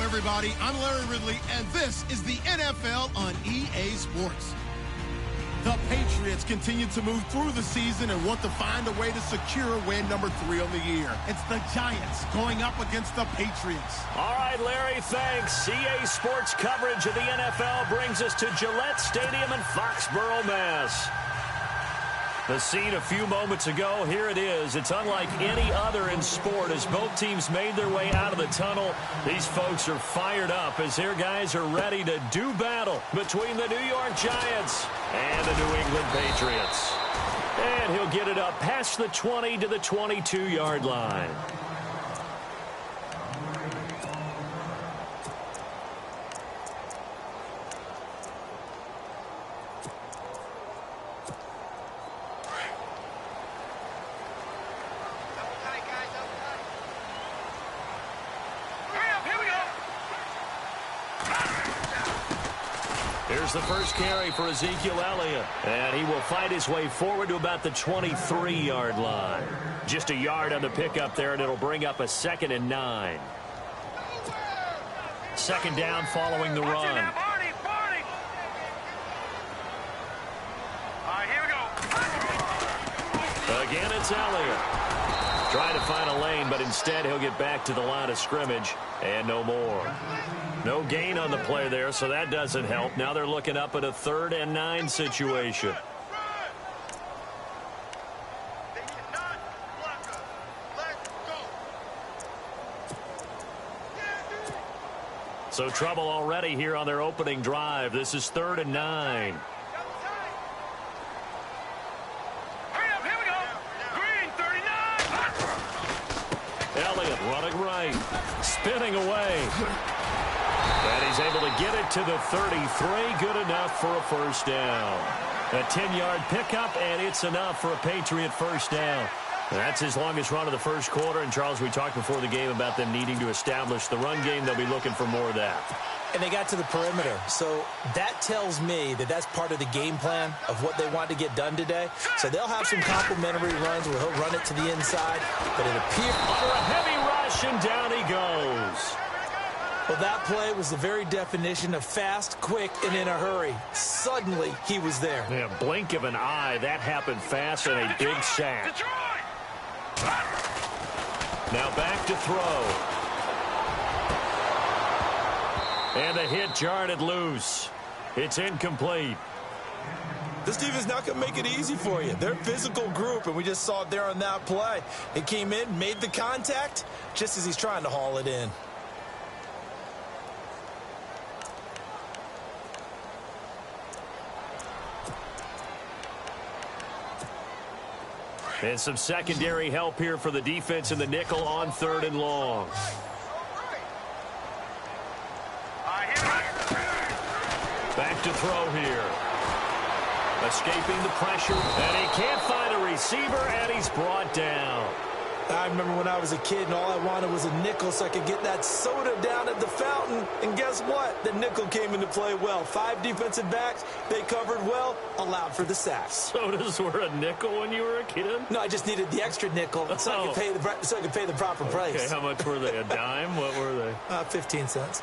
Everybody, I'm Larry Ridley, and this is the NFL on EA Sports. The Patriots continue to move through the season and want to find a way to secure win number 3 on the year. It's the Giants going up against the Patriots. All right, Larry, thanks. EA Sports coverage of the NFL brings us to Gillette Stadium in Foxborough, Mass. The scene a few moments ago, here it is. It's unlike any other in sport as both teams made their way out of the tunnel. These folks are fired up as their guys are ready to do battle between the New York Giants and the New England Patriots. And he'll get it up past the 20 to the 22-yard line. Here's the first carry for Ezekiel Elliott. And he will fight his way forward to about the 23-yard line. Just a yard on the pickup there, and it'll bring up a 2nd and 9. Second down following the run. Again, it's Elliott. Trying to find a lane, but instead he'll get back to the line of scrimmage and no more. No gain on the play there, so that doesn't help. Now they're looking up at a 3rd and 9 situation. So trouble already here on their opening drive. This is 3rd and 9. Elliott running right, spinning away. And he's able to get it to the 33. Good enough for a first down. A 10-yard pickup, and it's enough for a Patriot first down. That's his longest run of the first quarter. And, Charles, we talked before the game about them needing to establish the run game. They'll be looking for more of that. And they got to the perimeter. So that tells me that that's part of the game plan of what they want to get done today. So they'll have some complimentary runs where he'll run it to the inside. But it appears under a heavy rush, and down he goes. Well, that play was the very definition of fast, quick, and in a hurry. Suddenly, he was there. Yeah, blink of an eye. That happened fast and a big sack. Now back to throw. And the hit jarred it loose. It's incomplete. This defense not going to make it easy for you. They're a physical group, and we just saw it there on that play. It came in, made the contact, just as he's trying to haul it in. And some secondary help here for the defense in the nickel on 3rd and long. Back to throw here. Escaping the pressure, and he can't find a receiver, and he's brought down. I remember when I was a kid and all I wanted was a nickel so I could get that soda down at the fountain. And guess what? The nickel came into play well. 5 defensive backs, they covered well, allowed for the sacks. Sodas were a nickel when you were a kid? No, I just needed the extra nickel so I could pay the proper price. Okay, how much were they? A dime? What were they? 15 cents.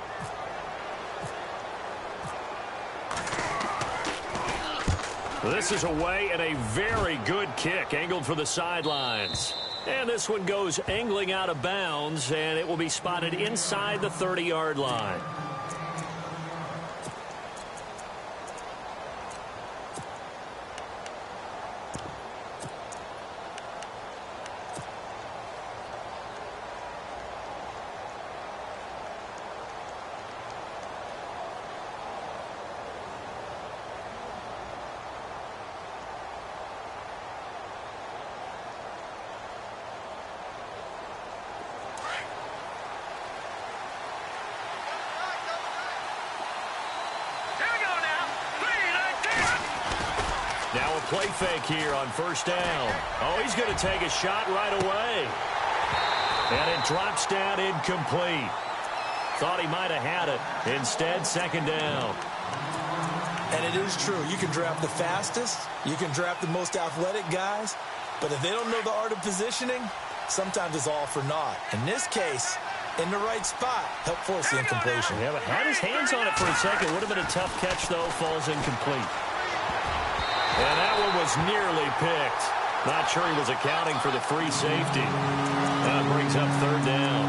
This is away and a very good kick, angled for the sidelines. And this one goes angling out of bounds, and it will be spotted inside the 30-yard line. Now a play fake here on 1st down. Oh, he's going to take a shot right away. And it drops down incomplete. Thought he might have had it. Instead, 2nd down. And it is true. You can draft the fastest. You can draft the most athletic guys. But if they don't know the art of positioning, sometimes it's all for naught. In this case, in the right spot, help force the incompletion. Yeah, but had his hands on it for a second. Would have been a tough catch, though. Falls incomplete. And that one was nearly picked. Not sure he was accounting for the free safety. That brings up 3rd down.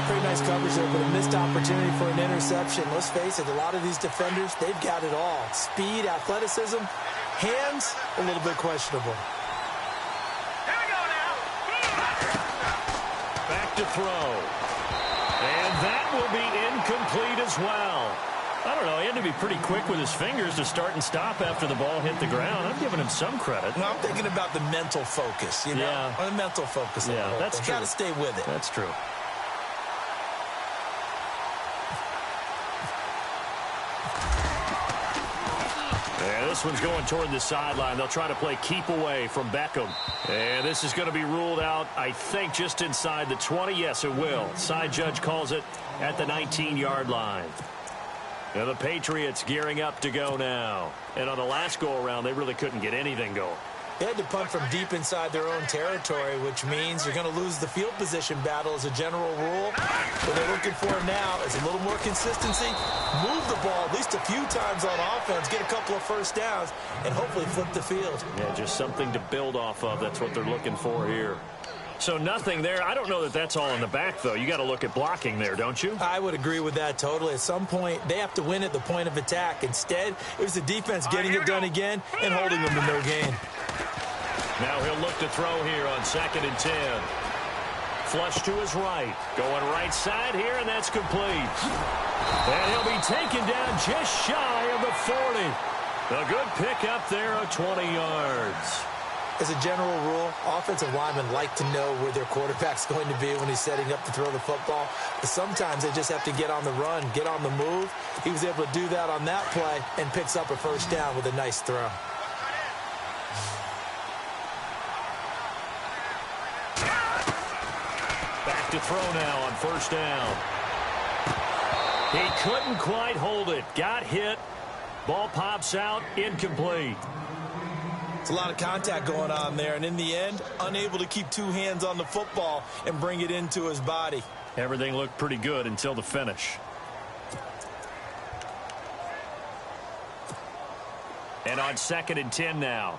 Pretty nice coverage there, but a missed opportunity for an interception. Let's face it, a lot of these defenders, they've got it all. Speed, athleticism, hands, a little bit questionable. Here we go now. Back to throw. And that will be incomplete as well. I don't know, he had to be pretty quick with his fingers to start and stop after the ball hit the ground. I'm giving him some credit. No, I'm thinking about the mental focus, you know? Yeah. The mental focus. Yeah, that's true. Got to stay with it. That's true. Yeah, this one's going toward the sideline. They'll try to play keep away from Beckham. And this is going to be ruled out, I think, just inside the 20. Yes, it will. Side judge calls it at the 19-yard line. Now the Patriots gearing up to go now. And on the last go-around, they really couldn't get anything going. They had to punt from deep inside their own territory, which means you're going to lose the field position battle as a general rule. What they're looking for now is a little more consistency, move the ball at least a few times on offense, get a couple of 1st downs, and hopefully flip the field. Yeah, just something to build off of. That's what they're looking for here. So nothing there. I don't know that that's all in the back, though. You got to look at blocking there, don't you? I would agree with that totally. At some point, they have to win at the point of attack. Instead, it was the defense getting it done again and holding them to no gain. Now he'll look to throw here on 2nd and 10. Flush to his right. Going right side here, and that's complete. And he'll be taken down just shy of the 40. A good pickup there of 20 yards. As a general rule, offensive linemen like to know where their quarterback's going to be when he's setting up to throw the football. But sometimes they just have to get on the run, get on the move. He was able to do that on that play and picks up a 1st down with a nice throw. to throw now on first down. He couldn't quite hold it. Got hit. Ball pops out. Incomplete. It's a lot of contact going on there, and in the end, unable to keep two hands on the football and bring it into his body. Everything looked pretty good until the finish. And on 2nd and 10 now.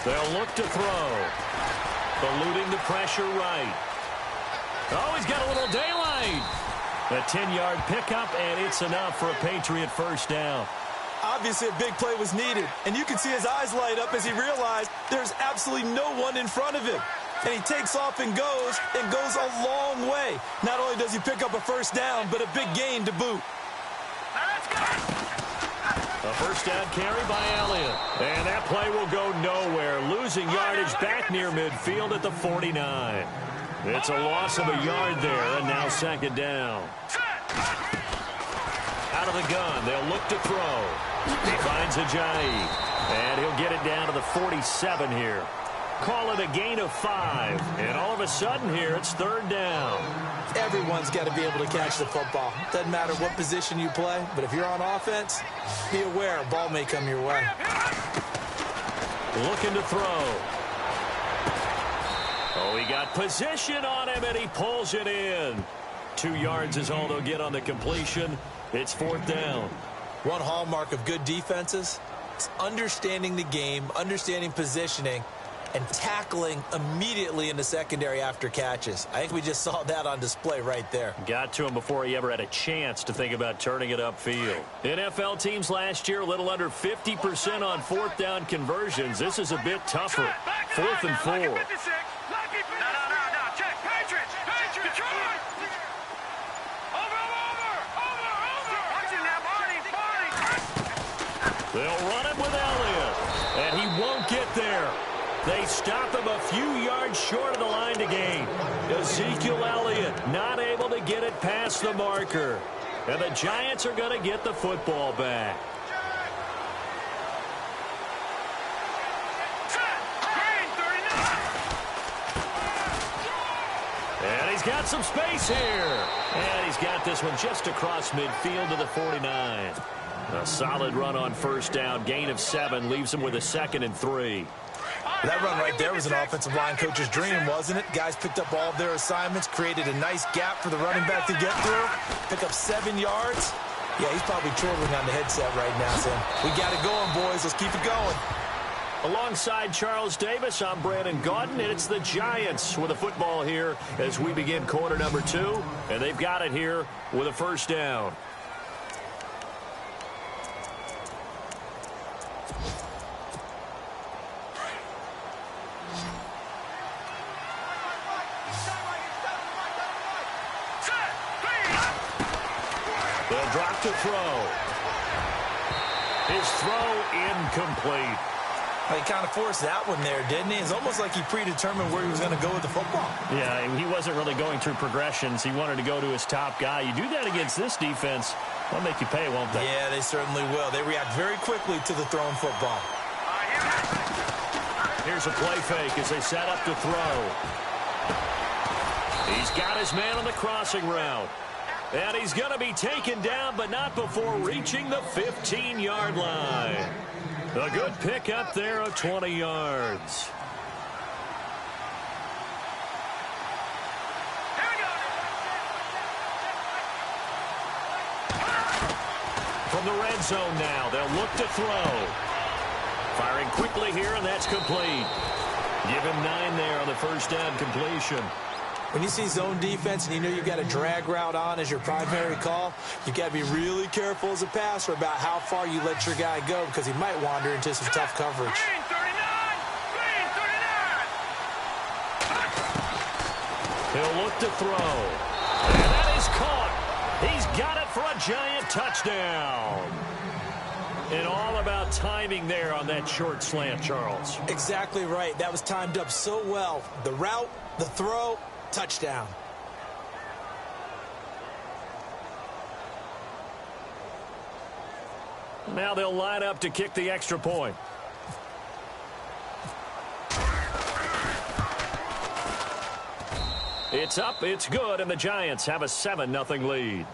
They'll look to throw. Eluding the pressure right. Oh, he's got a little daylight. A 10-yard pickup, and it's enough for a Patriot first down. Obviously, a big play was needed, and you can see his eyes light up as he realized there's absolutely no one in front of him. And he takes off and goes a long way. Not only does he pick up a first down, but a big gain to boot. A first down carry by Elliott. And that play will go nowhere. Losing yardage back near midfield at the 49. It's a loss of a yard there, and now 2nd down. Out of the gun, they'll look to throw. He finds Ajayi, and he'll get it down to the 47 here. Call it a gain of 5, and all of a sudden here, it's 3rd down. Everyone's got to be able to catch the football. Doesn't matter what position you play, but if you're on offense, be aware a ball may come your way. Looking to throw. Oh, he got position on him, and he pulls it in. 2 yards is all they'll get on the completion. It's 4th down. One hallmark of good defenses is understanding the game, understanding positioning, and tackling immediately in the secondary after catches. I think we just saw that on display right there. Got to him before he ever had a chance to think about turning it upfield. NFL teams last year a little under 50% on 4th down conversions. This is a bit tougher. 4th and 4. They'll run it with Elliott, and he won't get there. They stop him a few yards short of the line to gain. Ezekiel Elliott not able to get it past the marker. And the Giants are going to get the football back. And he's got some space here. And he's got this one just across midfield to the 49. A solid run on first down. Gain of 7 leaves him with a 2nd and 3. That run right there was an offensive line coach's dream, wasn't it? Guys picked up all of their assignments, created a nice gap for the running back to get through, pick up 7 yards. Yeah, he's probably chortling on the headset right now, saying, we got it going, boys. Let's keep it going. Alongside Charles Davis, I'm Brandon Gaudin, and it's the Giants with a football here as we begin quarter number 2, and they've got it here with a first down. They'll drop to throw. His throw incomplete. Well, he kind of forced that one there, didn't he? It's almost like he predetermined where he was going to go with the football. Yeah, he wasn't really going through progressions. He wanted to go to his top guy. You do that against this defense, they'll make you pay, won't they? Yeah, they certainly will. They react very quickly to the thrown football. Here's a play fake as they set up to throw. He's got his man on the crossing route. And he's going to be taken down, but not before reaching the 15-yard line. A good pickup there of 20 yards. From the red zone now, they'll look to throw. Firing quickly here, and that's complete. Give him 9 there on the first down completion. When you see zone defense and you know you've got a drag route on as your primary call, you've got to be really careful as a passer about how far you let your guy go because he might wander into some tough coverage. He'll look to throw. And that is caught. He's got it for a Giant touchdown. And all about timing there on that short slant, Charles. Exactly right. That was timed up so well. The route, the throw, touchdown. Now they'll line up to kick the extra point. It's up, it's good, and the Giants have a 7-0 lead.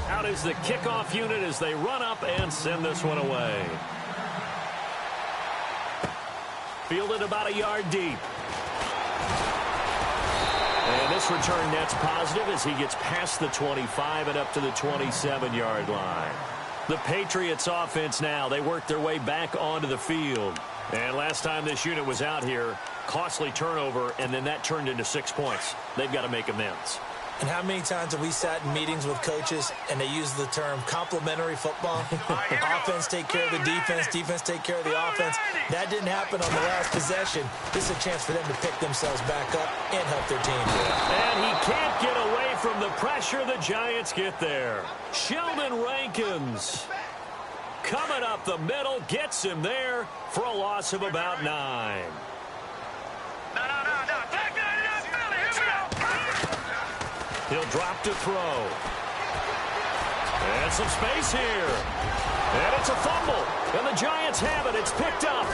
Out is the kickoff unit as they run up and send this one away. Fielded about a yard deep. And this return net's positive as he gets past the 25 and up to the 27-yard line. The Patriots offense now, they work their way back onto the field. And last time this unit was out here, costly turnover, and then that turned into 6 points. They've got to make amends. And how many times have we sat in meetings with coaches and they use the term complementary football? Offense take care of the defense, defense take care of the offense. That didn't happen on the last possession. This is a chance for them to pick themselves back up and help their team. And he can't get away from the pressure. The Giants get there. Sheldon Rankins coming up the middle, gets him there for a loss of about 9. He'll drop to throw. And some space here. And it's a fumble. And the Giants have it. It's picked up.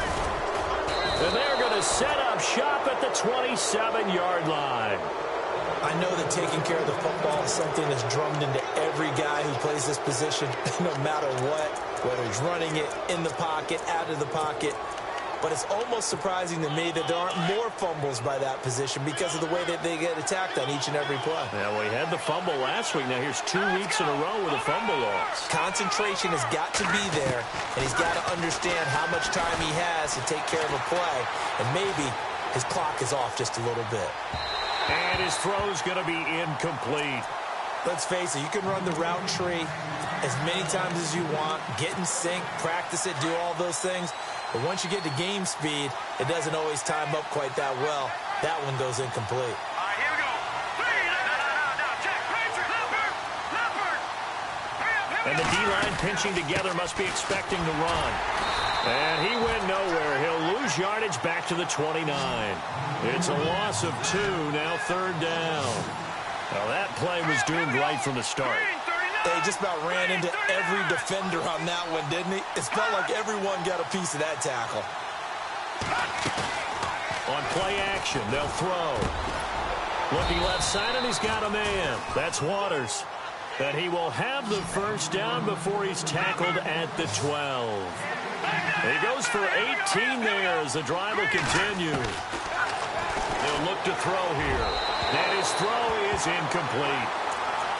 And they're going to set up shop at the 27-yard line. I know that taking care of the football is something that's drummed into every guy who plays this position, no matter what, whether he's running it in the pocket, out of the pocket. But it's almost surprising to me that there aren't more fumbles by that position because of the way that they get attacked on each and every play. Yeah, well, he had the fumble last week. Now here's 2 weeks in a row with a fumble loss. Concentration has got to be there, and he's got to understand how much time he has to take care of a play. And maybe his clock is off just a little bit. And his throw's going to be incomplete. Let's face it, you can run the route tree as many times as you want, get in sync, practice it, do all those things. But once you get to game speed, it doesn't always time up quite that well. That one goes incomplete. All right, here we go. And the D-line pinching together must be expecting to run. And he went nowhere. He'll lose yardage back to the 29. It's a loss of 2, now 3rd down. Well, that play was doomed right from the start. They just about ran into every defender on that one, didn't he? It felt like everyone got a piece of that tackle. On play action, they'll throw. Looking left side, and he's got a man. That's Waters. And he will have the first down before he's tackled at the 12. He goes for 18 there as the drive will continue. He'll look to throw here. And his throw is incomplete.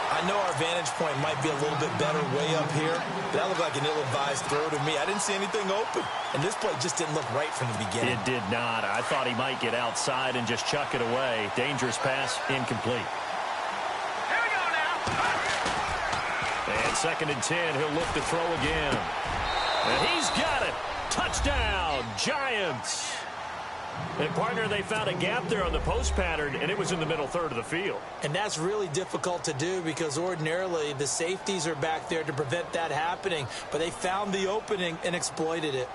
I know our vantage point might be a little bit better way up here, but that looked like an ill-advised throw to me. I didn't see anything open, and this play just didn't look right from the beginning. It did not. I thought he might get outside and just chuck it away. Dangerous pass, incomplete. Here we go now. And 2nd and 10, he'll look to throw again. And he's got it. Touchdown, Giants. And, partner, they found a gap there on the post pattern, and it was in the middle third of the field. And that's really difficult to do because ordinarily the safeties are back there to prevent that happening. But they found the opening and exploited it.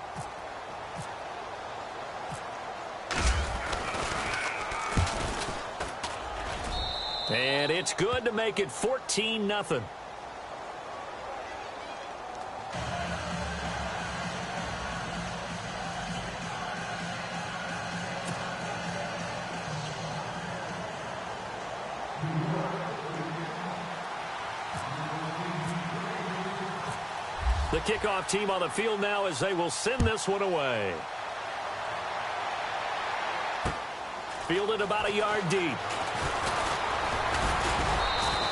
And it's good to make it 14-0. The kickoff team on the field now as they will send this one away. Fielded about a yard deep.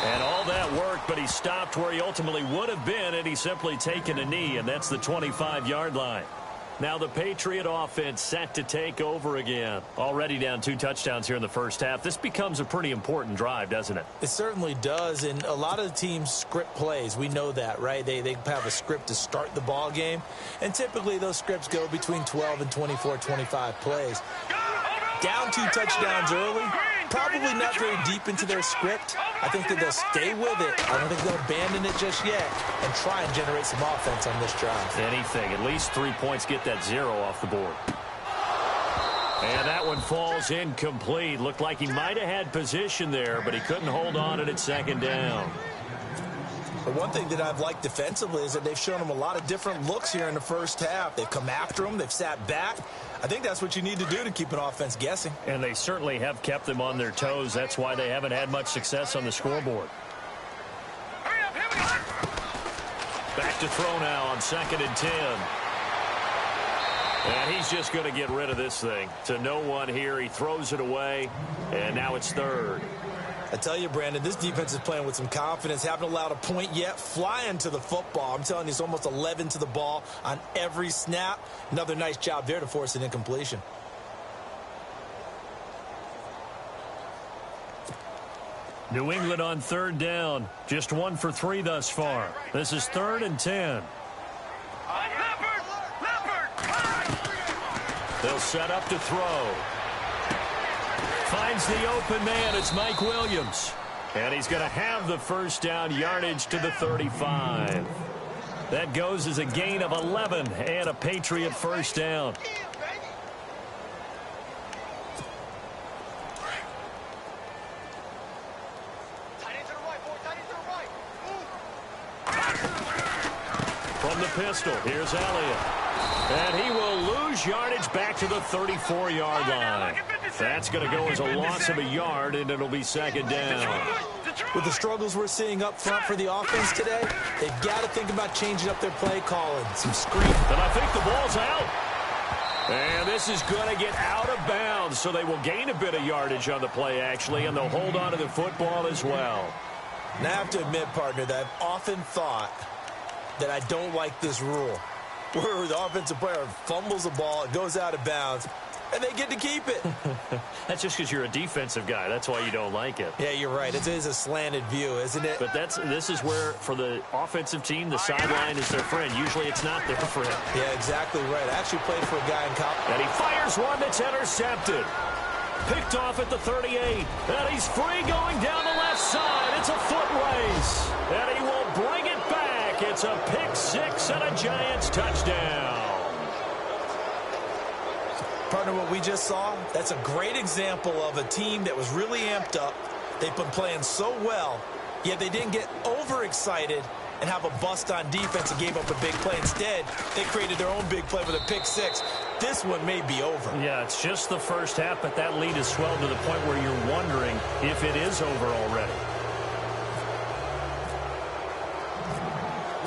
And all that work, but he stopped where he ultimately would have been had he simply taken a knee, and that's the 25-yard line. Now the Patriot offense set to take over again. Already down 2 touchdowns here in the first half. This becomes a pretty important drive, doesn't it? It certainly does, and a lot of the teams script plays. We know that, right? They have a script to start the ball game, and typically those scripts go between 12 and 24, 25 plays. Down 2 touchdowns early, probably not very deep into their script. I think that they'll stay with it. I don't think they'll abandon it just yet and try and generate some offense on this drive. Anything. At least 3 points, get that 0 off the board. And that one falls incomplete. Looked like he might have had position there, but he couldn't hold on at second down. But one thing that I've liked defensively is that they've shown him a lot of different looks here in the first half. They've come after him. They've sat back. I think that's what you need to do to keep an offense guessing. And they certainly have kept them on their toes. That's why they haven't had much success on the scoreboard. Back to throw now on 2nd and 10. And he's just going to get rid of this thing. To no one here. He throws it away. And now it's 3rd. I tell you, Brandon, this defense is playing with some confidence. Haven't allowed a point yet. Flying to the football. I'm telling you, it's almost 11 to the ball on every snap. Another nice job there to force an incompletion. New England on 3rd down. Just 1 for 3 thus far. This is 3rd and 10. They'll set up to throw. Finds the open man. It's Mike Williams. And he's going to have the first down, yardage to the 35. That goes as a gain of 11 and a Patriot first down. From the pistol, here's Elliott. And he will lose yardage back to the 34-yard line. That's going to go as a loss of a yard, and it'll be 2nd down. With the struggles we're seeing up front for the offense today, they've got to think about changing up their play calling. Some screen. And I think the ball's out. And this is going to get out of bounds, so they will gain a bit of yardage on the play, actually, and they'll hold on to the football as well. Now, I have to admit, partner, that I've often thought that I don't like this rule, where the offensive player fumbles the ball, it goes out of bounds, and they get to keep it. That's just because you're a defensive guy. That's why you don't like it. Yeah, you're right. It is a slanted view, isn't it? But this is where, for the offensive team, the sideline is their friend. Usually it's not their friend. Yeah, exactly right. I actually played for a guy in college. And he fires one that's intercepted. Picked off at the 38. And he's free going down the left side. It's a foot race. And he will bring it back. It's a pick 6 and a Giants touchdown. Partner, what we just saw, that's a great example of a team that was really amped up. They've been playing so well, yet they didn't get overexcited and have a bust on defense and gave up a big play. Instead, they created their own big play with a pick 6. This one may be over. Yeah, it's just the first half, but that lead has swelled to the point where you're wondering if it is over already.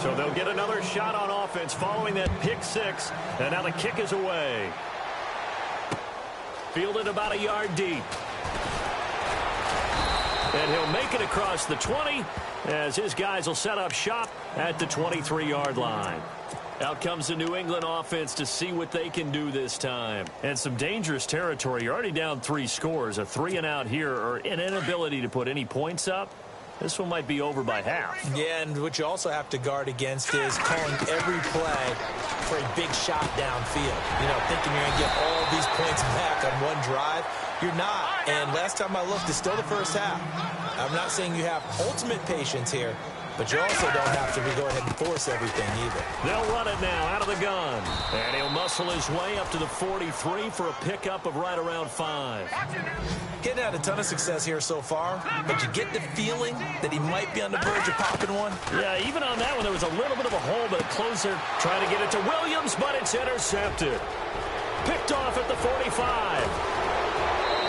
So they'll get another shot on offense following that pick 6, and now the kick is away. Fielded about a yard deep. And he'll make it across the 20 as his guys will set up shop at the 23-yard line. Out comes the New England offense to see what they can do this time. And some dangerous territory. You're already down 3 scores. A 3-and-out here, or an inability to put any points up. This one might be over by half. Yeah, and what you also have to guard against is calling every play for a big shot downfield. You know, thinking you're going to get all these points back on one drive. You're not. And last time I looked, it's still the first half. I'm not saying you have ultimate patience here, but you also don't have to go ahead and force everything either. They'll run it now out of the gun. And he'll muscle his way up to the 43 for a pickup of right around 5. Getting had a ton of success here so far, but you get the feeling that he might be on the verge of popping one. Yeah, even on that one, there was a little bit of a hole, but a closer trying to get it to Williams, but it's intercepted. Picked off at the 45.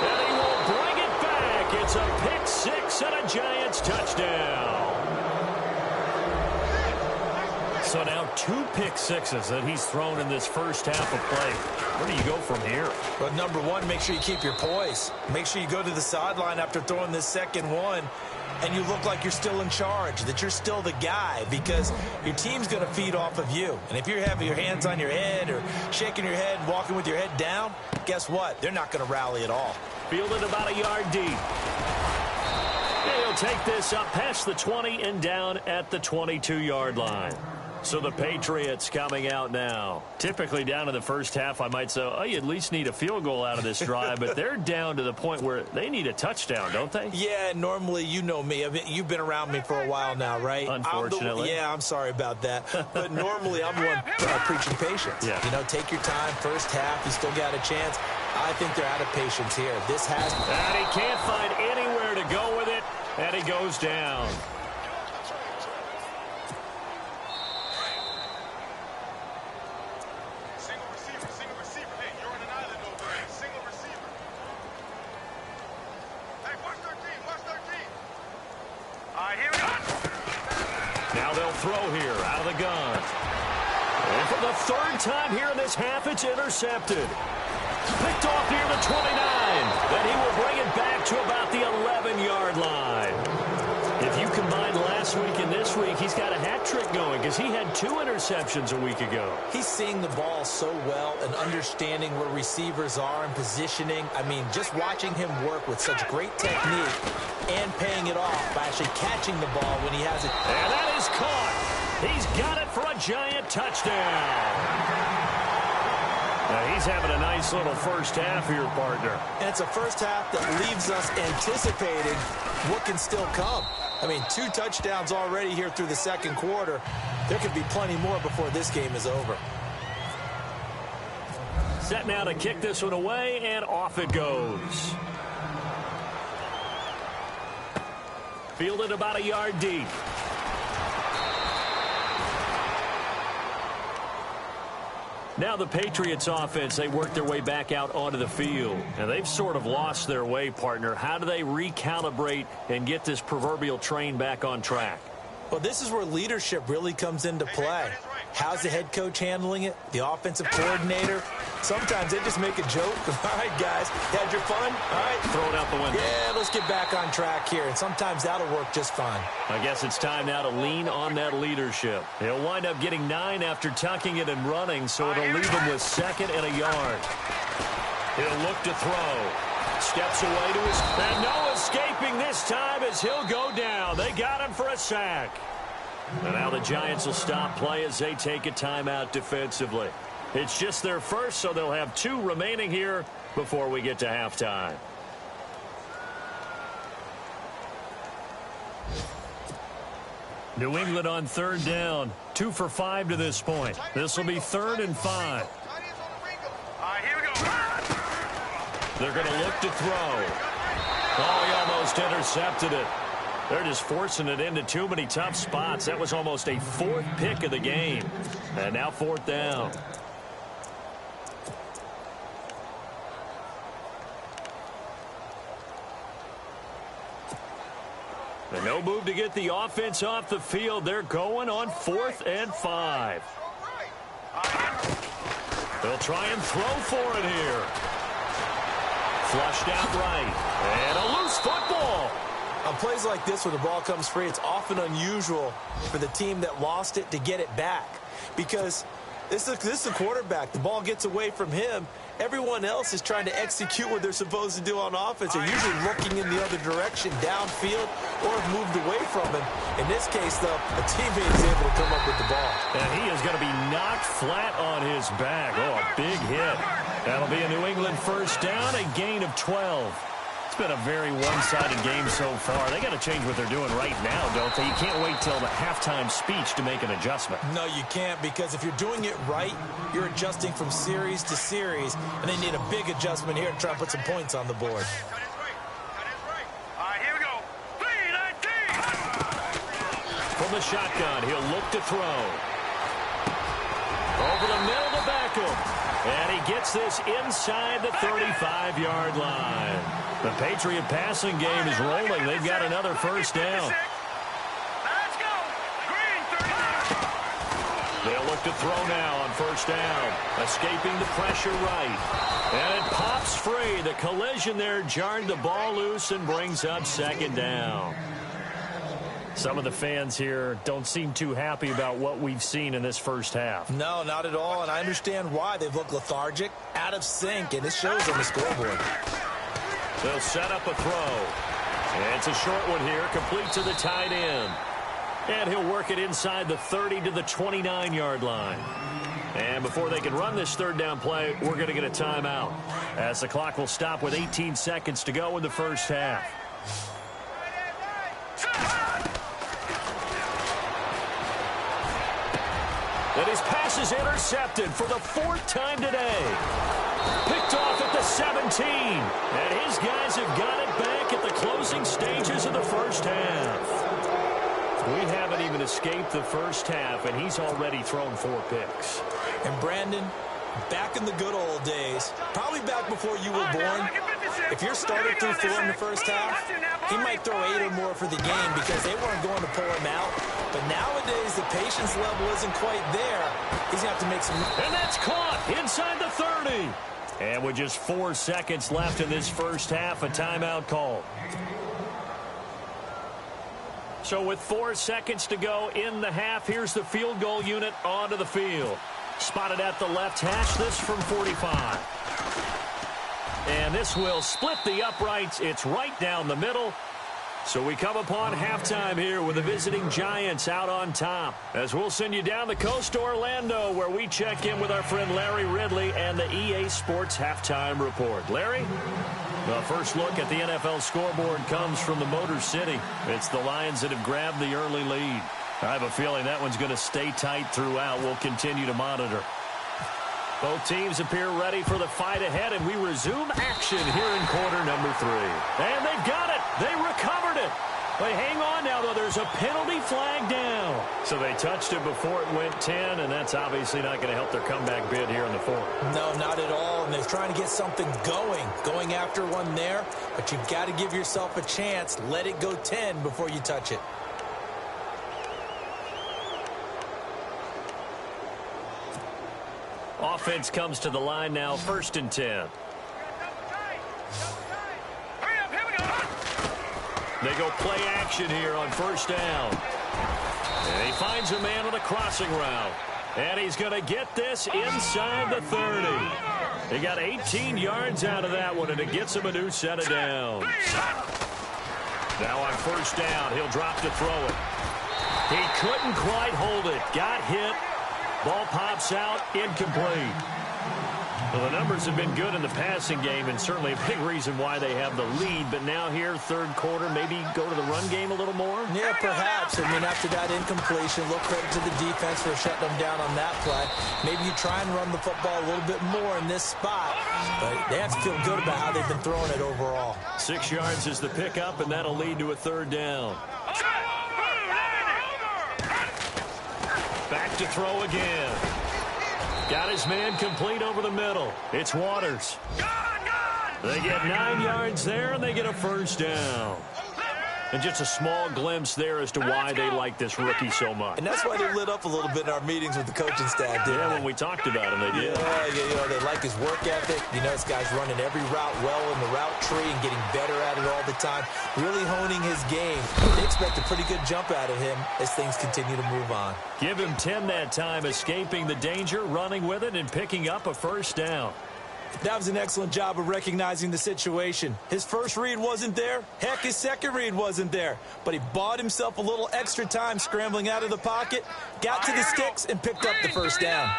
And he will bring it back. It's a pick 6 and a Giants touchdown. So now 2 pick 6s that he's thrown in this first half of play. Where do you go from here? Well, number one, make sure you keep your poise. Make sure you go to the sideline after throwing this second one and you look like you're still in charge, that you're still the guy, because your team's going to feed off of you. And if you're having your hands on your head or shaking your head and walking with your head down, guess what? They're not going to rally at all. Fielded about a yard deep. He'll take this up past the 20 and down at the 22-yard line. So the Patriots coming out now. Typically down in the first half, I might say, oh, you at least need a field goal out of this drive, but they're down to the point where they need a touchdown, don't they? Yeah, normally, you know me. I mean, you've been around me for a while now, right? Unfortunately. I'm sorry about that. But normally, I'm the one preaching patience. Yeah. You know, take your time. First half, you still got a chance. I think they're out of patience here. This has... And he can't find anywhere to go with it, and he goes down. Now they'll throw here out of the gun. And for the third time here in this half, it's intercepted. Picked off near the 29. Then he will bring it back to about the 11-yard line. If you combine last week and this week, he's got a hat trick going because he had 2 interceptions a week ago. He's seeing the ball so well and understanding where receivers are and positioning. I mean, just watching him work with such great technique and paying it off by actually catching the ball when he has it. And that is caught. He's got it for a giant touchdown. Now he's having a nice little first half here, partner. And it's a first half that leaves us anticipating what can still come. I mean, 2 touchdowns already here through the second quarter. There could be plenty more before this game is over. Set now to kick this one away, and off it goes. Fielded about a yard deep. Now the Patriots offense, they work their way back out onto the field. And they've sort of lost their way, partner. How do they recalibrate and get this proverbial train back on track? Well, this is where leadership really comes into play. How's the head coach handling it? The offensive coordinator? Sometimes they just make a joke. All right, guys, you had your fun? All right. Throw it out the window. Yeah, let's get back on track here. And sometimes that'll work just fine. I guess it's time now to lean on that leadership. He'll wind up getting 9 after tucking it and running, so it'll leave him with 2nd and a yard. He'll look to throw. Steps away to his... And no escaping this time as he'll go down. They got him for a sack. And now the Giants will stop play as they take a timeout defensively. It's just their first, so they'll have 2 remaining here before we get to halftime. New England on 3rd down. 2 for 5 to this point. This will be 3rd and 5. All right, here we go. They're going to look to throw. Oh, he almost intercepted it. They're just forcing it into too many tough spots. That was almost a 4th pick of the game. And now 4th down. And no move to get the offense off the field. They're going on 4th and 5. They'll try and throw for it here. Flushed out right. And a loose football. On plays like this where the ball comes free, it's often unusual for the team that lost it to get it back. Because this is a quarterback. The ball gets away from him. Everyone else is trying to execute what they're supposed to do on offense. They're usually looking in the other direction, downfield, or have moved away from him. In this case, though, a teammate is able to come up with the ball. And he is going to be knocked flat on his back. Oh, a big hit. That'll be a New England first down, a gain of 12. It's been a very one-sided game so far. They got to change what they're doing right now, don't they? You can't wait till the halftime speech to make an adjustment. No, you can't, because if you're doing it right, you're adjusting from series to series, and they need a big adjustment here to try and put some points on the board. All right, here we go. 3-19. From the shotgun, he'll look to throw. Over the middle to Beckham. And he gets this inside the 35-yard line. The Patriot passing game is rolling. They've got another first down. Let's go. Green, 39. They'll look to throw now on first down. Escaping the pressure right. And it pops free. The collision there jarred the ball loose and brings up 2nd down. Some of the fans here don't seem too happy about what we've seen in this first half. No, not at all, and I understand why. They've looked lethargic, out of sync, and it shows on the scoreboard. They'll set up a throw. And it's a short one here, complete to the tight end. And he'll work it inside the 30 to the 29-yard line. And before they can run this third down play, we're going to get a timeout, as the clock will stop with 18 seconds to go in the first half. And his pass is intercepted for the fourth time today. Picked off at the 17. And his guys have got it back at the closing stages of the first half. We haven't even escaped the first half, and he's already thrown 4 picks. And Brandon, back in the good old days, probably back before you were born, if your starter threw 4 in the first half, he might throw 8 or more for the game because they weren't going to pull him out. But nowadays, the patience level isn't quite there. He's going to have to make some... And that's caught inside the 30. And with just 4 seconds left in this first half, a timeout call. So with 4 seconds to go in the half, here's the field goal unit onto the field. Spotted at the left hash, this from 45. And this will split the uprights. It's right down the middle. So we come upon halftime here with the visiting Giants out on top. As we'll send you down the coast to Orlando, where we check in with our friend Larry Ridley and the EA Sports Halftime Report. Larry? The first look at the NFL scoreboard comes from the Motor City. It's the Lions that have grabbed the early lead. I have a feeling that one's going to stay tight throughout. We'll continue to monitor. Both teams appear ready for the fight ahead, and we resume action here in quarter number 3. And they've got it. They recovered it. But hang on now, though. There's a penalty flag down. So they touched it before it went 10, and that's obviously not going to help their comeback bid here in the fourth. No, not at all. And they're trying to get something going after one there. But you've got to give yourself a chance. Let it go 10 before you touch it. Offense comes to the line now, 1st and 10. They go play action here on 1st down. And he finds a man on a crossing route. And he's going to get this inside the 30. He got 18 yards out of that one, and it gets him a new set of downs. Now on 1st down, he'll drop to throw it. He couldn't quite hold it. Got hit. Ball pops out, incomplete. Well, the numbers have been good in the passing game, and certainly a big reason why they have the lead. But now here, third quarter, maybe go to the run game a little more? Yeah, perhaps. I mean, after that incompletion, a little credit to the defense for shutting them down on that play. Maybe you try and run the football a little bit more in this spot. But they have to feel good about how they've been throwing it overall. 6 yards is the pickup, and that'll lead to a 3rd down. Back to throw again. Got his man complete over the middle. It's Waters. They get 9 yards there, and they get a 1st down. And just a small glimpse there as to why they like this rookie so much. And that's why they lit up a little bit in our meetings with the coaching staff, didn't Yeah, they? when we talked about him, they did. Yeah, you know, they like his work ethic. You know, this guy's running every route well in the route tree and getting better at it all the time, really honing his game. They expect a pretty good jump out of him as things continue to move on. Give him 10 that time, escaping the danger, running with it, and picking up a 1st down. That was an excellent job of recognizing the situation. His first read wasn't there. Heck, his second read wasn't there. But he bought himself a little extra time scrambling out of the pocket, got to the sticks, and picked up the 1st down.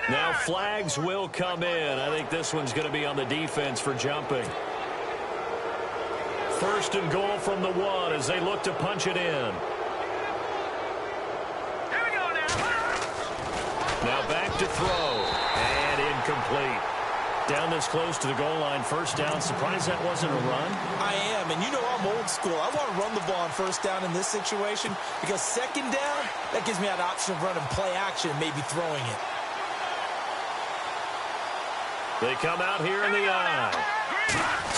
Now flags will come in. I think this one's going to be on the defense for jumping. 1st and goal from the 1 as they look to punch it in. Now back to throw. And incomplete. Down this close to the goal line, 1st down. Surprised that wasn't a run? I am, and you know I'm old school. I want to run the ball on 1st down in this situation because 2nd down, that gives me that option of running play action and maybe throwing it. They come out here in the eye.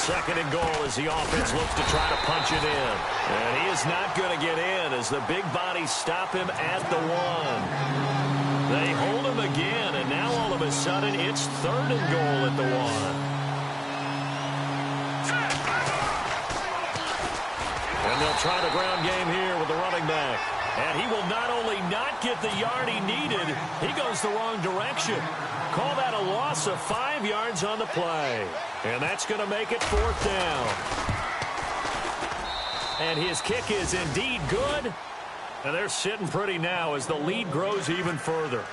2nd and goal as the offense looks to try to punch it in. And he is not going to get in as the big bodies stop him at the 1. They hold him again, and now all of a sudden it's 3rd and goal at the 1. And And they'll try the ground game here with the running back. And he will not only not get the yard he needed, he goes the wrong direction. Call that a loss of 5 yards on the play. And that's going to make it 4th down. And his kick is indeed good. And they're sitting pretty now as the lead grows even further.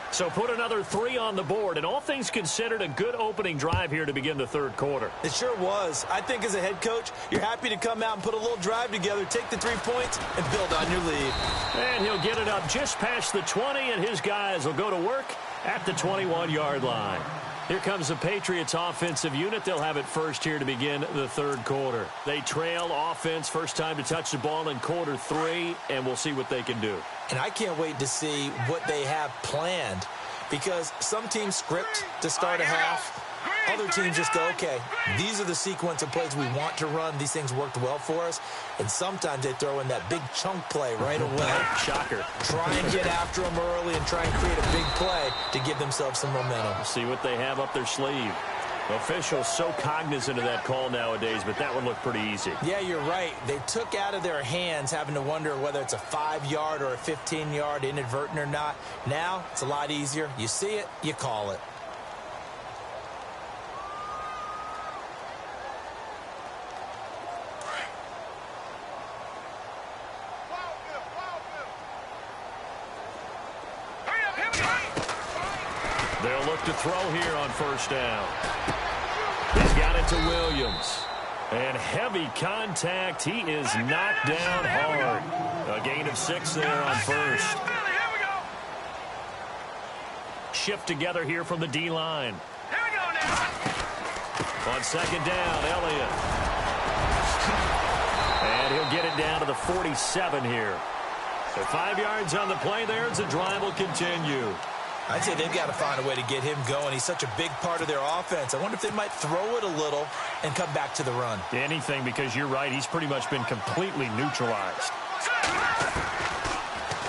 So put another 3 on the board, and all things considered, a good opening drive here to begin the 3rd quarter. It sure was. I think as a head coach, you're happy to come out and put a little drive together, take the 3 points, and build on your lead. And he'll get it up just past the 20, and his guys will go to work at the 21-yard line. Here comes the Patriots offensive unit. They'll have it first here to begin the 3rd quarter. They trail offense, first time to touch the ball in quarter 3, and we'll see what they can do. And I can't wait to see what they have planned, because some teams script to start a half. Other teams just go, okay, these are the sequence of plays we want to run. These things worked well for us. And sometimes they throw in that big chunk play right away. Shocker. Try and get after them early and try and create a big play to give themselves some momentum. See what they have up their sleeve. Officials so cognizant of that call nowadays, but that one looked pretty easy. Yeah, you're right. They took out of their hands having to wonder whether it's a 5-yard or a 15-yard inadvertent or not. Now, it's a lot easier. You see it, you call it. They'll look to throw here on 1st down. He's got it to Williams. And heavy contact. He is knocked down hard. A gain of 6 there on 1st. Shift together here from the D-line. On 2nd down, Elliott. And he'll get it down to the 47 here. So 5 yards on the play there as the drive will continue. I'd say they've got to find a way to get him going. He's such a big part of their offense. I wonder if they might throw it a little and come back to the run. Anything, because you're right. He's pretty much been completely neutralized.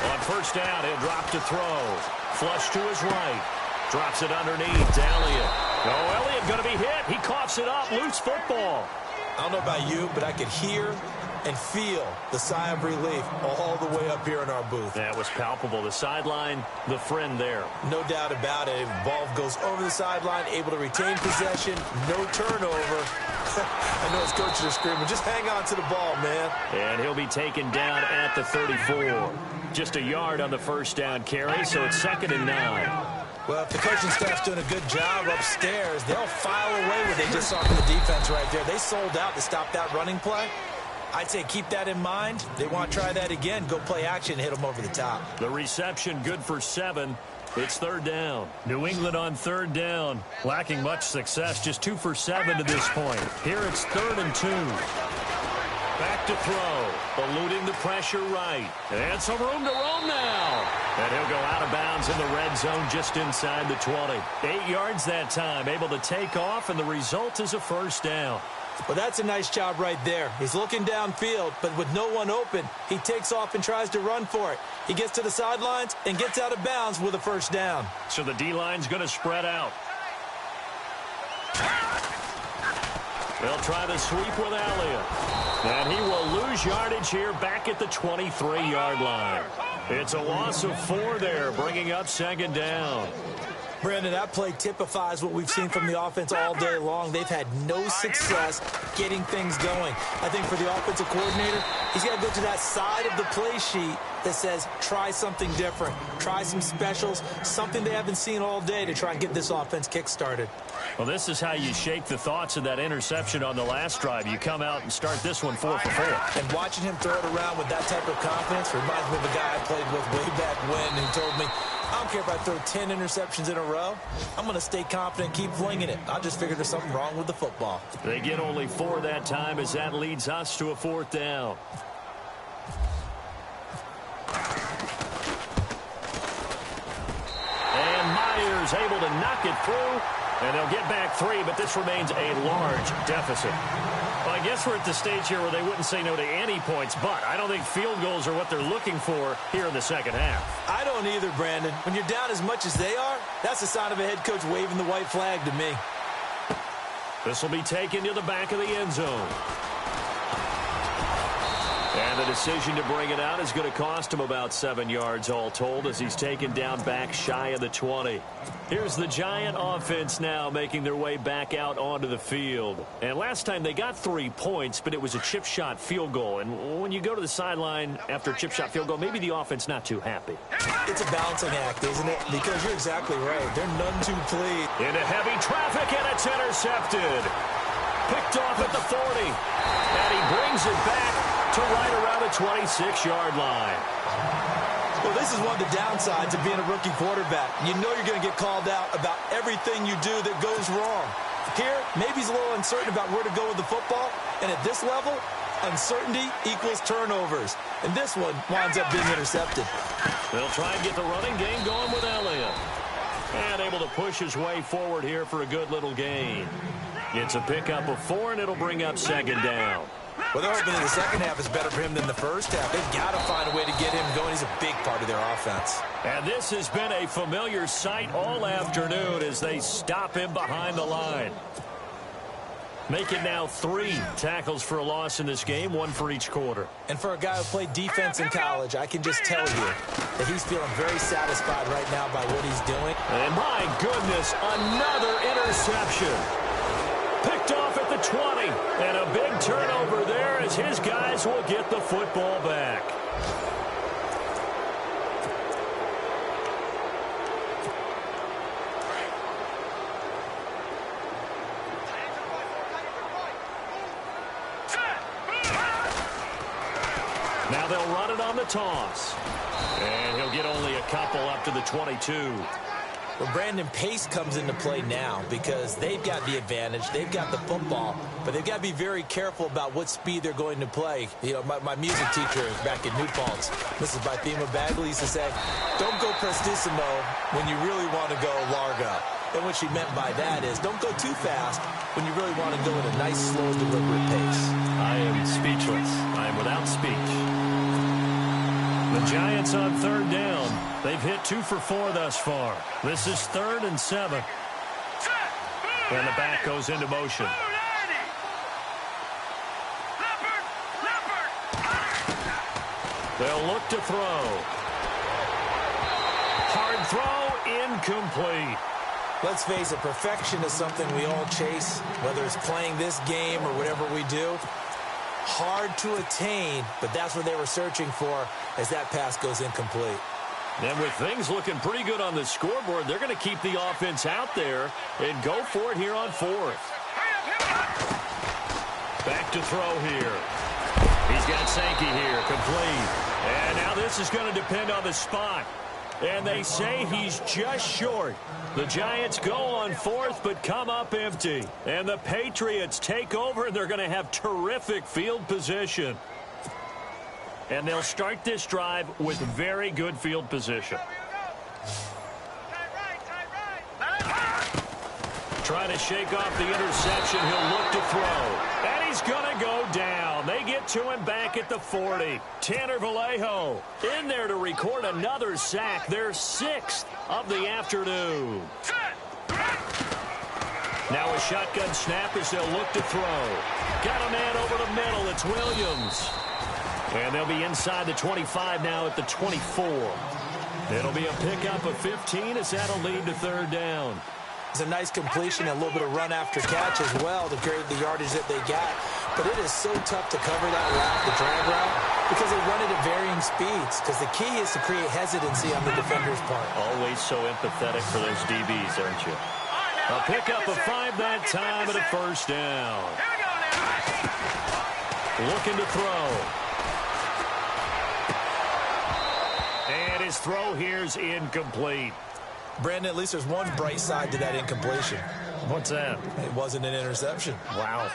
On 1st down, he'll drop to throw. Flush to his right. Drops it underneath to Elliott. Oh, Elliott going to be hit. He coughs it up. Loose football. I don't know about you, but I could hear and feel the sigh of relief all the way up here in our booth. That was palpable. The sideline, the friend there. No doubt about it. Ball goes over the sideline, able to retain possession, no turnover. I know his coaches are screaming, just hang on to the ball, man. And he'll be taken down at the 34. Just a yard on the 1st down carry, so it's 2nd and 9. Well, if the coaching staff's doing a good job upstairs, they'll file away what they just saw from the defense right there. They sold out to stop that running play. I'd say keep that in mind. They want to try that again. Go play action, hit them over the top. The reception good for 7. It's 3rd down. New England on 3rd down. Lacking much success. Just 2 for 7 to this point. Here it's 3rd and 2. Back to throw. Eluding the pressure right. And some room to roam now. And he'll go out of bounds in the red zone just inside the 20. 8 yards that time. Able to take off, and the result is a 1st down. Well, that's a nice job right there. He's looking downfield, but with no one open, he takes off and tries to run for it. He gets to the sidelines and gets out of bounds with a 1st down. So the D-line's going to spread out. They'll try the sweep with Elliott. And he will lose yardage here back at the 23-yard line. It's a loss of 4 there, bringing up 2nd down. Brandon, that play typifies what we've seen from the offense all day long. They've had no success getting things going. I think for the offensive coordinator, he's got to go to that side of the play sheet that says try something different, try some specials, something they haven't seen all day to try and get this offense kick-started. Well, this is how you shake the thoughts of that interception on the last drive. You come out and start this one 4 for 4. And watching him throw it around with that type of confidence reminds me of a guy I played with way back when who told me, I don't care if I throw 10 interceptions in a row. I'm going to stay confident and keep flinging it. I just figured there's something wrong with the football. They get only 4 that time as that leads us to a 4th down. And Myers able to knock it through. And they'll get back 3, but this remains a large deficit. Well, I guess we're at the stage here where they wouldn't say no to any points, but I don't think field goals are what they're looking for here in the second half. I don't either, Brandon. When you're down as much as they are, that's a sign of a head coach waving the white flag to me. This will be taken to the back of the end zone. And the decision to bring it out is going to cost him about 7 yards all told as he's taken down back shy of the 20. Here's the Giant offense now making their way back out onto the field. And last time they got 3 points, but it was a chip shot field goal. And when you go to the sideline after a chip shot field goal, maybe the offense not too happy. It's a balancing act, isn't it? Because you're exactly right. They're none too pleased. Into heavy traffic, and it's intercepted. Picked off at the 40. And he brings it back to right around the 26-yard line. Well, this is one of the downsides of being a rookie quarterback. You know you're going to get called out about everything you do that goes wrong. Here, maybe he's a little uncertain about where to go with the football. And at this level, uncertainty equals turnovers. And this one winds up being intercepted. They'll try and get the running game going with Elliott. And able to push his way forward here for a good little gain. It's a pickup of 4, and it'll bring up second down. Well, they're hoping that the second half is better for him than the first half. They've got to find a way to get him going. He's a big part of their offense. And this has been a familiar sight all afternoon as they stop him behind the line. Making now 3 tackles for a loss in this game, 1 for each quarter. And for a guy who played defense in college, I can just tell you that he's feeling very satisfied right now by what he's doing. And my goodness, another interception. Picked off at the 20, and a big turnover there as his guys will get the football back. Now they'll run it on the toss. And he'll get only a couple up to the 22. Well, Brandon, pace comes into play now because they've got the advantage. They've got the football, but they've got to be very careful about what speed they're going to play. You know, my music teacher back in New Paltz, Mrs. Bythema Bagley, used to say, don't go prestissimo when you really want to go largo. And what she meant by that is don't go too fast when you really want to go at a nice, slow, deliberate pace. I am speechless. I am without speech. The Giants on third down. They've hit 2 for 4 thus far. This is 3rd and 7. And the back goes into motion. They'll look to throw. Hard throw, incomplete. Let's face it, perfection is something we all chase, whether it's playing this game or whatever we do. Hard to attain, but that's what they were searching for as that pass goes incomplete. And with things looking pretty good on the scoreboard, they're going to keep the offense out there and go for it here on 4th. Back to throw here. He's got Sankey here, complete. And now this is going to depend on the spot. And they say he's just short. The Giants go on 4th, but come up empty. And the Patriots take over, and they're going to have terrific field position. And they'll start this drive with very good field position. Trying to shake off the interception. He'll look to throw. And he's going to go down. They get to him back at the 40. Tanner Vallejo in there to record another sack. Their 6th of the afternoon. Now a shotgun snap as they'll look to throw. Got a man over the middle. It's Williams. And they'll be inside the 25 now at the 24. It'll be a pickup of 15 as that'll lead to 3rd down. It's a nice completion, a little bit of run after catch as well to create the yardage that they got. But it is so tough to cover that route, the drag route, because they run it at varying speeds. Because the key is to create hesitancy on the defender's part. Always so empathetic for those DBs, aren't you? A pickup of 5 that time and a 1st down. Looking to throw. And his throw here's incomplete. Brandon, at least there's one bright side to that incompletion. What's that? It wasn't an interception. Wow.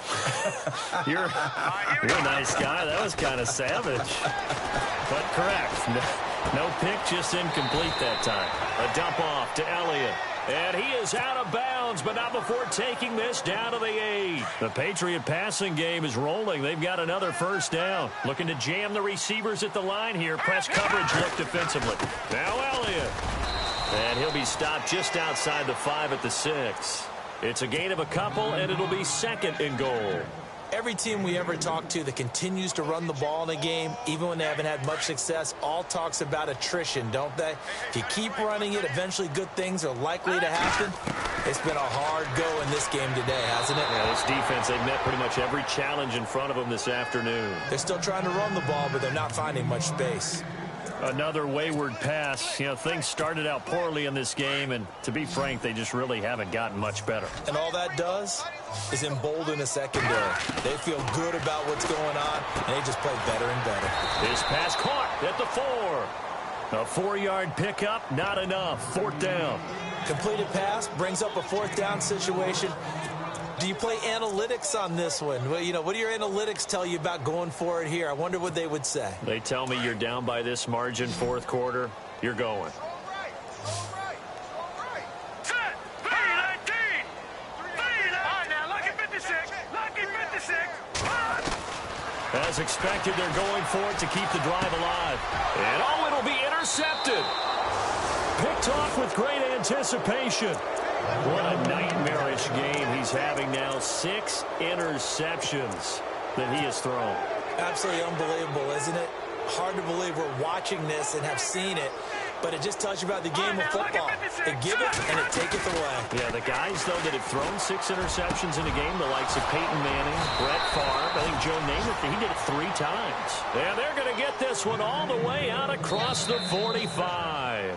You're a nice guy. That was kind of savage. But correct. No pick, just incomplete that time. A dump off to Elliott. And he is out of bounds, but not before taking this down to the 8. The Patriot passing game is rolling. They've got another 1st down. Looking to jam the receivers at the line here. Press coverage look defensively. Now Elliott. And he'll be stopped just outside the 5 at the 6. It's a gain of a couple, and it'll be 2nd and goal. Every team we ever talk to that continues to run the ball in a game, even when they haven't had much success, all talks about attrition, don't they? If you keep running it, eventually good things are likely to happen. It's been a hard go in this game today, hasn't it? Yeah, this defense, they've met pretty much every challenge in front of them this afternoon. They're still trying to run the ball, but they're not finding much space. Another wayward pass. You know, things started out poorly in this game, and to be frank, they just really haven't gotten much better. And all that does is embolden a secondary. They feel good about what's going on, and they just play better and better. This pass caught at the 4. A 4-yard pickup, not enough. 4th down. Completed pass brings up a 4th down situation. Do you play analytics on this one? Well, you know, what do your analytics tell you about going for it here? I wonder what they would say. They tell me you're down by this margin, 4th quarter. You're going. All right. Set. P19. All right, now, lucky 56. Lucky 56. As expected, they're going for it to keep the drive alive. And, oh, it'll be intercepted. Picked off with great anticipation. What a nightmarish game he's having now. 6 interceptions that he has thrown. Absolutely unbelievable, isn't it? Hard to believe we're watching this and have seen it, but it just tells you about the game of football. It giveth and it taketh away. Yeah, the guys, though, that have thrown 6 interceptions in a game, the likes of Peyton Manning, Brett Favre, I think Joe Namath, he did it 3 times. And they're going to get this one all the way out across the 45.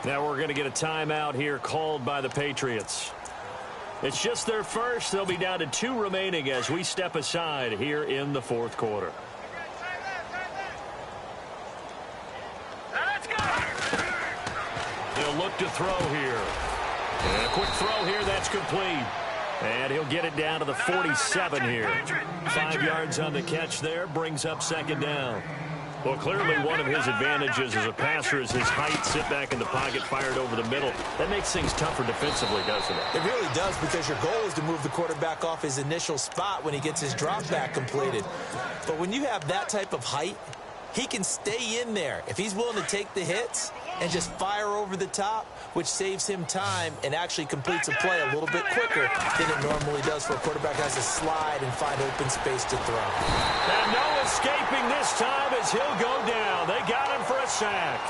Now we're going to get a timeout here called by the Patriots. It's just their first. They'll be down to 2 remaining as we step aside here in the 4th quarter. Let's go. He'll look to throw here. And a quick throw here. That's complete. And he'll get it down to the 47 here. 5 yards on the catch there. Brings up 2nd down. Well, clearly one of his advantages as a passer is his height, sit back in the pocket, fired over the middle. That makes things tougher defensively, doesn't it? It really does, because your goal is to move the quarterback off his initial spot when he gets his drop back completed. But when you have that type of height, he can stay in there. If he's willing to take the hits and just fire over the top, which saves him time and actually completes a play a little bit quicker than it normally does for a quarterback who has to slide and find open space to throw. And no escaping this time as he'll go down. They got him for a sack.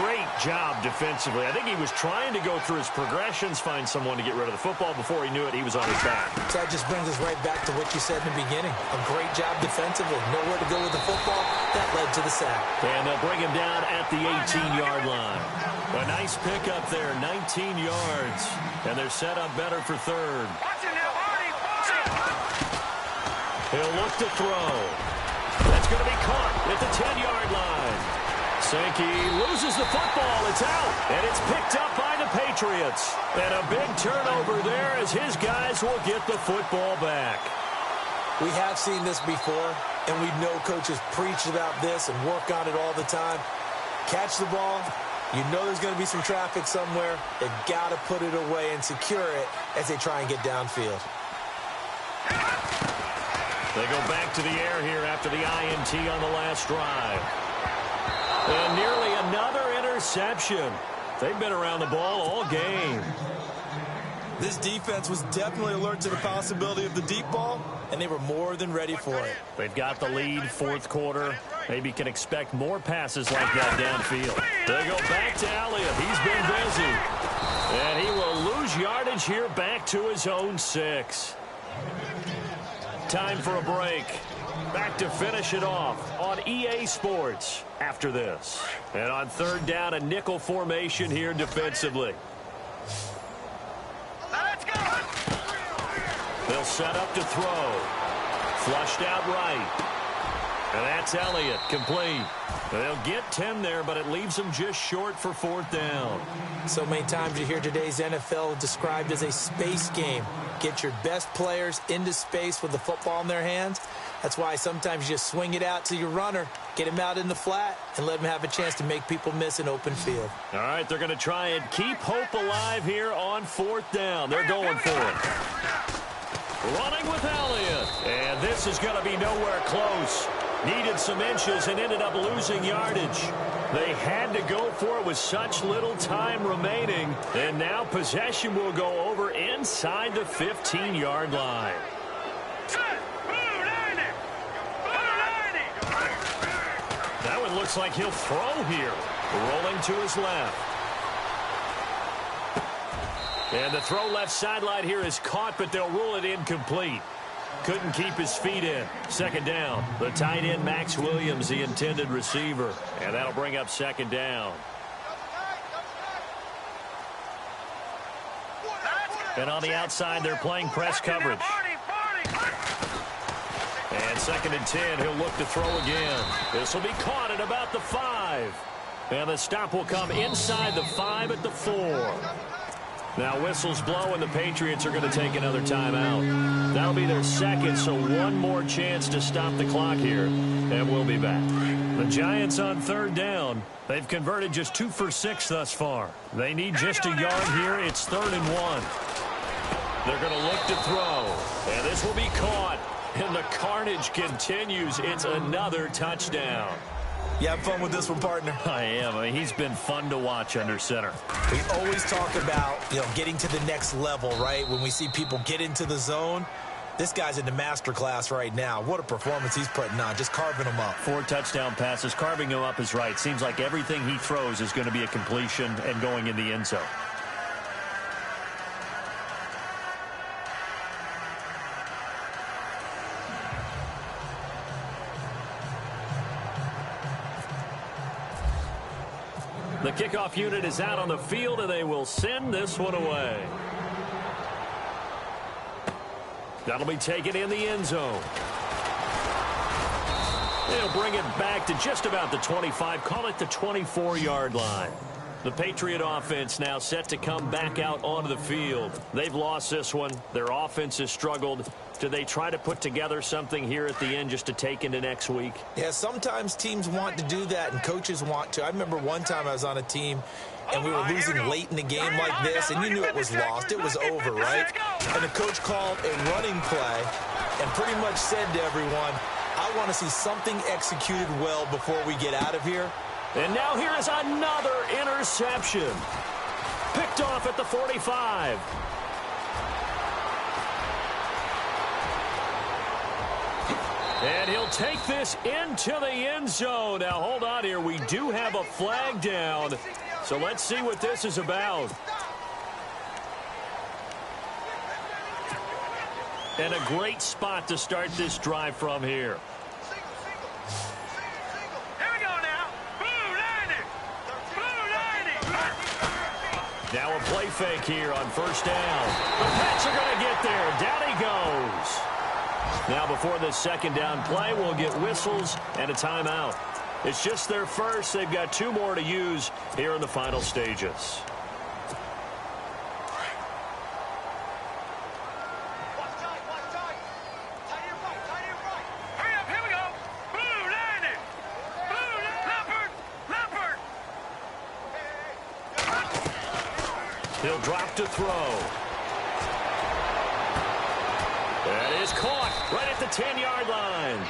Great job defensively. I think he was trying to go through his progressions, find someone to get rid of the football. Before he knew it, he was on his back. So that just brings us right back to what you said in the beginning. A great job defensively. Nowhere to go with the football. That led to the sack. And they'll bring him down at the 18-yard line. A nice pickup there, 19 yards. And they're set up better for 3rd. He'll look to throw. That's going to be caught at the 10-yard line. Sankey loses the football. It's out. And it's picked up by the Patriots. And a big turnover there as his guys will get the football back. We have seen this before, and we know coaches preach about this and work on it all the time. Catch the ball. You know there's going to be some traffic somewhere. They've got to put it away and secure it as they try and get downfield. They go back to the air here after the INT on the last drive. And nearly another interception. They've been around the ball all game. This defense was definitely alert to the possibility of the deep ball, and they were more than ready for it. They've got the lead, 4th quarter. Maybe can expect more passes like that downfield. They go back to Elliott. He's been busy. And he will lose yardage here back to his own 6. Time for a break. Back to finish it off on EA Sports after this. And on 3rd down, a nickel formation here defensively. Let's go. They'll set up to throw. Flushed out right. And that's Elliott, complete. They'll get 10 there, but it leaves them just short for 4th down. So many times you hear today's NFL described as a space game. Get your best players into space with the football in their hands. That's why sometimes you just swing it out to your runner, get him out in the flat, and let him have a chance to make people miss an open field. All right, they're going to try and keep hope alive here on 4th down. They're going for it. Running with Elliott. And this is going to be nowhere close. Needed some inches and ended up losing yardage. They had to go for it with such little time remaining. And now possession will go over inside the 15-yard line. looks like he'll throw here. Rolling to his left. And the throw left sideline here is caught, but they'll rule it incomplete. Couldn't keep his feet in. Second down. The tight end, Max Williams, the intended receiver. And that'll bring up second down. And on the outside, they're playing press coverage. And second and 10, he'll look to throw again. This will be caught at about the 5. And the stop will come inside the 5 at the 4. Now whistles blow, and the Patriots are going to take another timeout. That'll be their second, so one more chance to stop the clock here, and we'll be back. The Giants on third down. They've converted just 2 for 6 thus far. They need just a yard here. It's 3rd and 1. They're going to look to throw, and this will be caught. And the carnage continues. It's another touchdown. You have fun with this one, partner? I am. I mean, he's been fun to watch under center. We always talk about, getting to the next level, right? When we see people get into the zone, this guy's in the master class right now. What a performance he's putting on, just carving them up. 4 touchdown passes. Carving them up is right. Seems like everything he throws is going to be a completion and going in the end zone. The kickoff unit is out on the field, and they will send this one away. That'll be taken in the end zone. They'll bring it back to just about the 25, call it the 24-yard line. The Patriot offense now set to come back out onto the field. They've lost this one. Their offense has struggled. Do they try to put together something here at the end just to take into next week? Yeah, sometimes teams want to do that and coaches want to. I remember one time I was on a team and we were losing late in the game like this, and you knew it was lost. It was over, right? And the coach called a running play and pretty much said to everyone, I want to see something executed well before we get out of here. And now here is another interception. Picked off at the 45. And he'll take this into the end zone. Now, hold on here. We do have a flag down. So let's see what this is about. And a great spot to start this drive from here. Here we go now. Blue 90. Now a play fake here on first down. The Pats are going to get there. Down he goes. Now before this second down play, we'll get whistles and a timeout. It's just their first. They've got 2 more to use here in the final stages. Hurry up, here we go. Blue 90. Blue Leopard. He'll drop to throw. That is caught right at the 10-yard line.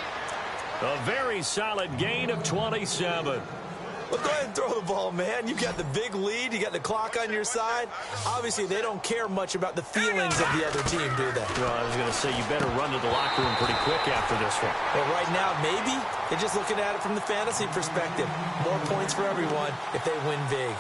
A very solid gain of 27. Well, go ahead and throw the ball, man. You got the big lead. You got the clock on your side. Obviously, they don't care much about the feelings of the other team, do they? Well, I was going to say, you better run to the locker room pretty quick after this one. Well, right now, maybe they're just looking at it from the fantasy perspective. More points for everyone if they win big.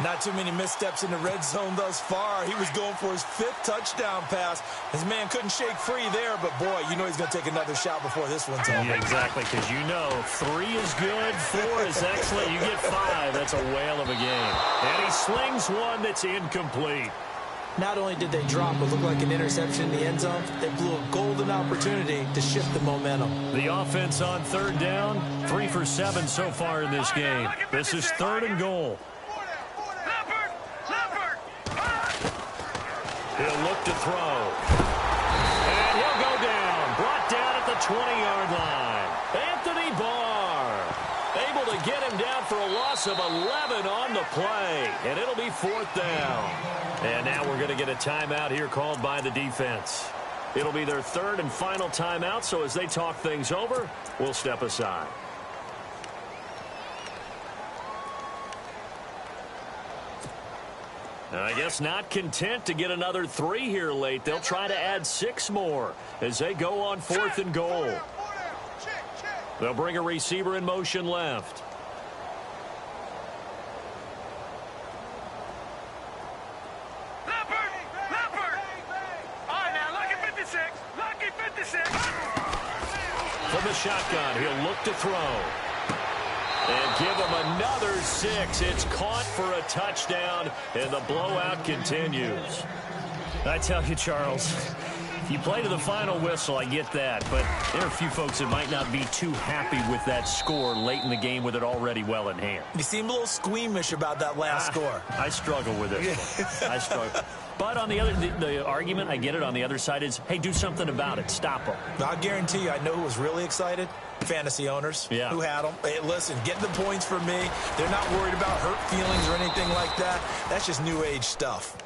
Not too many missteps in the red zone thus far. He was going for his 5th touchdown pass. His man couldn't shake free there, but boy, you know he's going to take another shot before this one's over. Yeah, exactly, because you know 3 is good, 4 is excellent. You get 5, that's a whale of a game. And he slings one that's incomplete. Not only did they drop what looked like an interception in the end zone, they blew a golden opportunity to shift the momentum. The offense on third down, 3 for 7 so far in this game. This is 3rd and goal. He'll look to throw. And he'll go down. Brought down at the 20-yard line. Anthony Barr able to get him down for a loss of 11 on the play. And it'll be 4th down. And now we're going to get a timeout here called by the defense. It'll be their 3rd and final timeout, so as they talk things over, we'll step aside. I guess not content to get another 3 here late. They'll try to add 6 more as they go on 4th and goal. They'll bring a receiver in motion left. shotgun. He'll look to throw. And give him another 6. It's caught for a touchdown, and the blowout continues. I tell you, Charles, if you play to the final whistle, I get that. But there are a few folks that might not be too happy with that score late in the game with it already well in hand. You seem a little squeamish about that last score. I struggle with it. I struggle. But on the other, the argument, I get it, on the other side is, hey, do something about it. Stop them. I'll guarantee you, I know who was really excited. Fantasy owners who had them. Hey, listen, get the points for me. They're not worried about hurt feelings or anything like that. That's just new age stuff.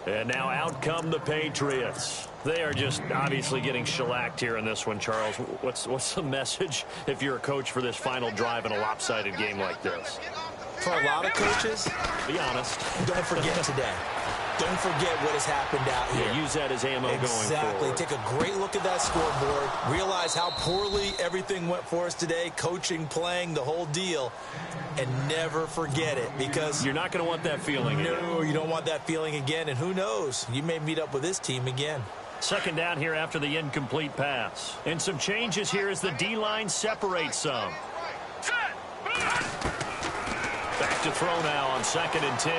And now out come the Patriots. They are just obviously getting shellacked here in this one, Charles. What's the message if you're a coach for this final drive in a lopsided game like this? For a lot of coaches, be honest. Don't forget today. Don't forget what has happened out here. Yeah, use that as ammo going forward. Exactly. Take a great look at that scoreboard. Realize how poorly everything went for us today. Coaching, playing, the whole deal. And never forget it, because you're not going to want that feeling again. No, you don't want that feeling again. And who knows? You may meet up with this team again. Second down here after the incomplete pass. And some changes here as the D-line separates some. Back to throw now on 2nd and 10.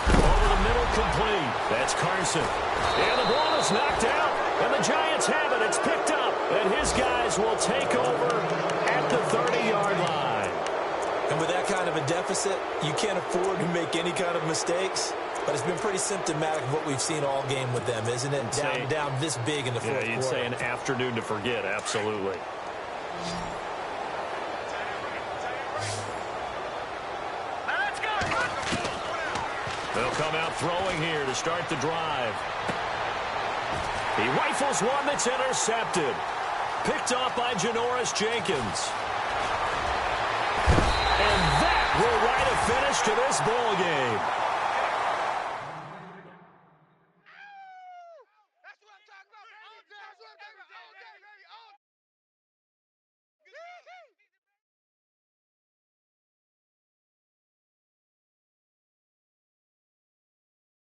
Over the middle, complete. That's Carson. And the ball is knocked out. And the Giants have it. It's picked up. And his guys will take over at the 30-yard line. And with that kind of a deficit, you can't afford to make any kind of mistakes. But it's been pretty symptomatic of what we've seen all game with them, isn't it? Down this big in the fourth quarter. You'd say an afternoon to forget, absolutely. They'll come out throwing here to start the drive. He rifles one that's intercepted. Picked off by Janoris Jenkins. And that will write a finish to this ball game.